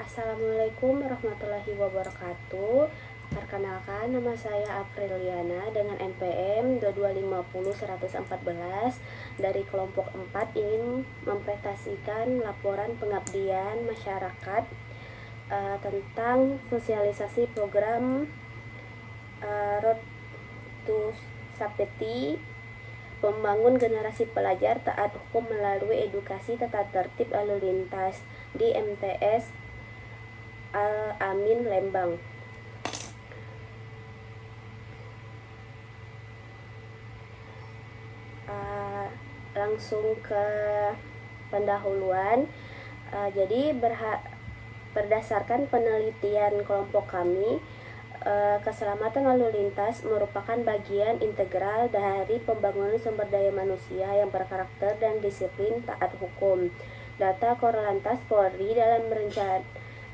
Assalamualaikum warahmatullahi wabarakatuh. Perkenalkan, nama saya Apriliana dengan NPM 2250114 dari kelompok 4 ingin mempresentasikan laporan pengabdian masyarakat tentang sosialisasi program Road to Safety, membangun generasi pelajar taat hukum melalui edukasi tata tertib lalu lintas di MTS Al-Amin Lembang. Langsung ke pendahuluan. Jadi berdasarkan penelitian kelompok kami, keselamatan lalu lintas merupakan bagian integral dari pembangunan sumber daya manusia yang berkarakter dan disiplin taat hukum. Data Korlantas Polri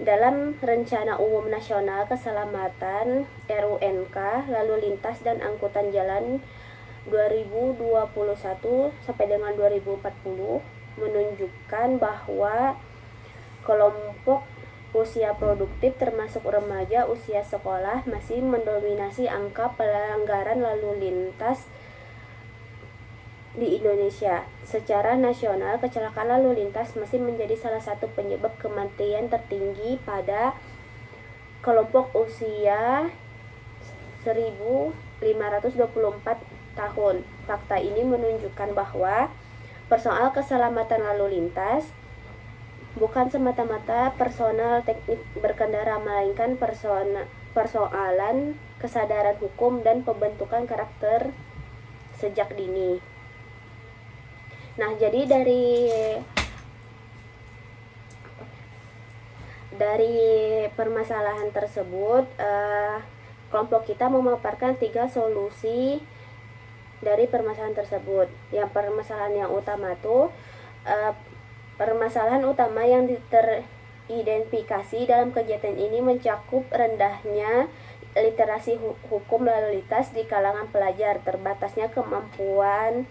dalam Rencana Umum Nasional Keselamatan RUNK Lalu Lintas dan Angkutan Jalan 2021 sampai dengan 2040 menunjukkan bahwa kelompok usia produktif termasuk remaja usia sekolah masih mendominasi angka pelanggaran lalu lintas di Indonesia. Secara nasional, kecelakaan lalu lintas masih menjadi salah satu penyebab kematian tertinggi pada kelompok usia 1524 tahun. Fakta ini menunjukkan bahwa persoalan keselamatan lalu lintas bukan semata-mata personal teknik berkendara, melainkan persoalan kesadaran hukum dan pembentukan karakter sejak dini. Nah, jadi dari permasalahan tersebut, kelompok kita memaparkan 3 solusi dari permasalahan tersebut. Yang permasalahan yang utama tuh, permasalahan utama yang teridentifikasi dalam kegiatan ini mencakup rendahnya literasi hukum lalu lintas di kalangan pelajar, terbatasnya kemampuan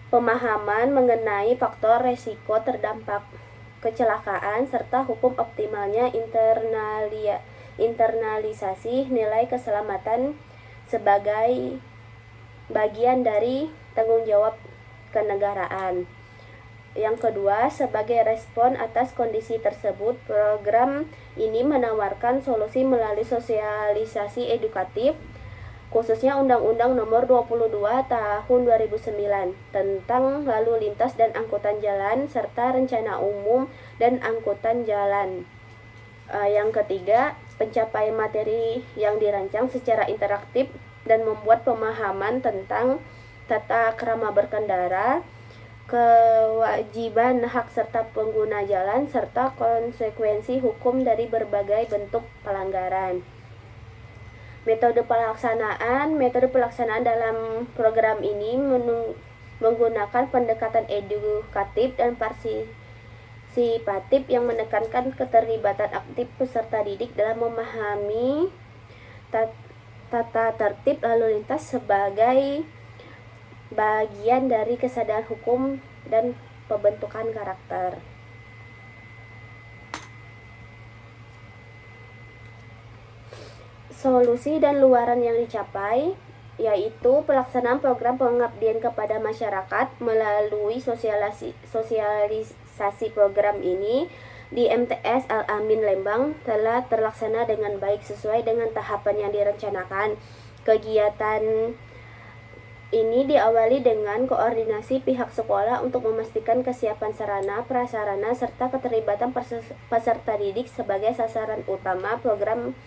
pemahaman mengenai faktor resiko terdampak kecelakaan, serta hukum optimalnya internalisasi nilai keselamatan sebagai bagian dari tanggung jawab kenegaraan. Yang kedua, sebagai respon atas kondisi tersebut, program ini menawarkan solusi melalui sosialisasi edukatif, khususnya Undang-Undang Nomor 22 Tahun 2009 tentang lalu lintas dan angkutan jalan serta Rencana Umum dan Angkutan Jalan. Yang ketiga, pencapaian materi yang dirancang secara interaktif dan membuat pemahaman tentang tata krama berkendara, kewajiban hak serta pengguna jalan, serta konsekuensi hukum dari berbagai bentuk pelanggaran. Metode pelaksanaan dalam program ini menggunakan pendekatan edukatif dan partisipatif yang menekankan keterlibatan aktif peserta didik dalam memahami tata tertib lalu lintas sebagai bagian dari kesadaran hukum dan pembentukan karakter. Solusi dan luaran yang dicapai yaitu pelaksanaan program pengabdian kepada masyarakat melalui sosialisasi program ini di MTS Al-Amin Lembang telah terlaksana dengan baik sesuai dengan tahapan yang direncanakan. Kegiatan ini diawali dengan koordinasi pihak sekolah untuk memastikan kesiapan sarana, prasarana, serta keterlibatan peserta didik sebagai sasaran utama program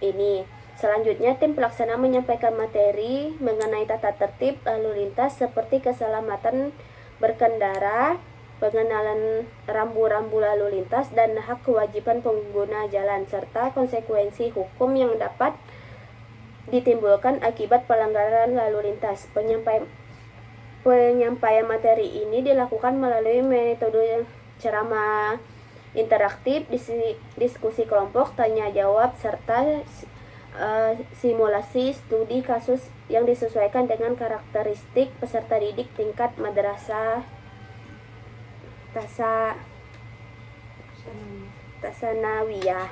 ini. Selanjutnya, tim pelaksana menyampaikan materi mengenai tata tertib lalu lintas seperti keselamatan berkendara, pengenalan rambu-rambu lalu lintas, dan hak kewajiban pengguna jalan, serta konsekuensi hukum yang dapat ditimbulkan akibat pelanggaran lalu lintas. Penyampaian materi ini dilakukan melalui metode ceramah interaktif, diskusi kelompok, tanya jawab, serta simulasi studi kasus yang disesuaikan dengan karakteristik peserta didik tingkat madrasah sanawiyah.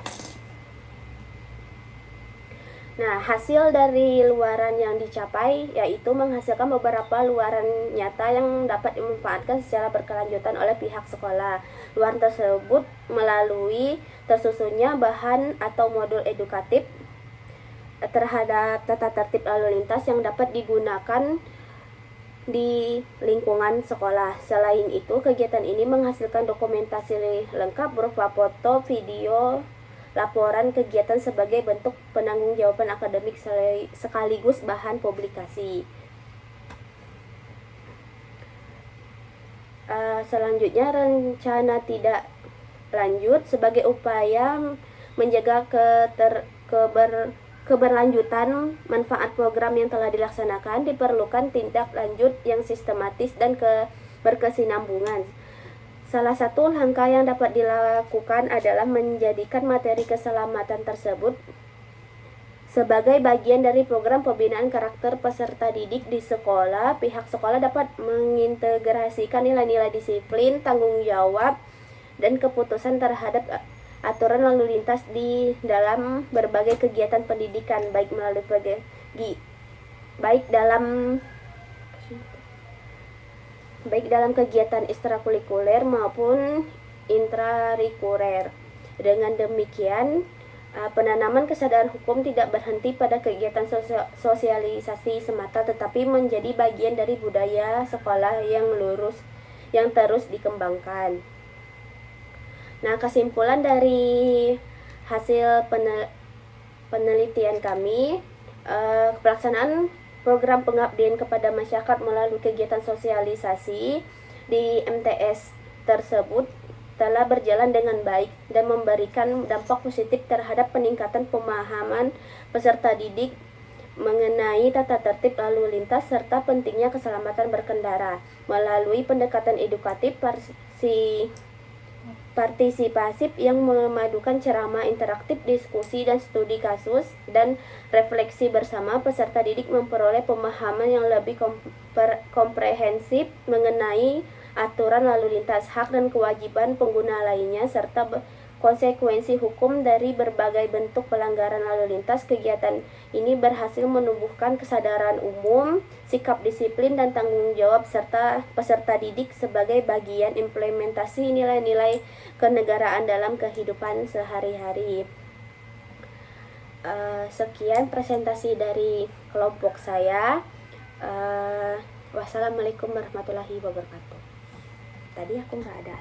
Nah, hasil dari luaran yang dicapai yaitu menghasilkan beberapa luaran nyata yang dapat dimanfaatkan secara berkelanjutan oleh pihak sekolah. Luaran tersebut melalui tersusunnya bahan atau modul edukatif terhadap tata tertib lalu lintas yang dapat digunakan di lingkungan sekolah. Selain itu, kegiatan ini menghasilkan dokumentasi lengkap berupa foto, video, laporan kegiatan sebagai bentuk penanggung-jawaban akademik sekaligus bahan publikasi. Selanjutnya, rencana tidak lanjut sebagai upaya menjaga keberlanjutan manfaat program yang telah dilaksanakan, diperlukan tindak lanjut yang sistematis dan berkesinambungan. Salah satu langkah yang dapat dilakukan adalah menjadikan materi keselamatan tersebut sebagai bagian dari program pembinaan karakter peserta didik di sekolah. Pihak sekolah dapat mengintegrasikan nilai-nilai disiplin, tanggung jawab, dan keputusan terhadap aturan lalu lintas di dalam berbagai kegiatan pendidikan, baik dalam kegiatan ekstrakurikuler maupun intrarikuler. Dengan demikian, penanaman kesadaran hukum tidak berhenti pada kegiatan sosialisasi semata, tetapi menjadi bagian dari budaya sekolah yang terus dikembangkan. Nah, kesimpulan dari hasil penelitian kami, pelaksanaan program pengabdian kepada masyarakat melalui kegiatan sosialisasi di MTS tersebut telah berjalan dengan baik dan memberikan dampak positif terhadap peningkatan pemahaman peserta didik mengenai tata tertib lalu lintas serta pentingnya keselamatan berkendara. Melalui pendekatan edukatif partisipasif yang memadukan ceramah interaktif, diskusi dan studi kasus dan refleksi bersama, peserta didik memperoleh pemahaman yang lebih komprehensif mengenai aturan lalu lintas, hak dan kewajiban pengguna lainnya, serta konsekuensi hukum dari berbagai bentuk pelanggaran lalu lintas. Kegiatan ini berhasil menumbuhkan kesadaran umum, sikap disiplin dan tanggung jawab serta peserta didik sebagai bagian implementasi nilai-nilai kenegaraan dalam kehidupan sehari-hari. Sekian presentasi dari kelompok saya. Wassalamualaikum warahmatullahi wabarakatuh. Tadi aku nggak ada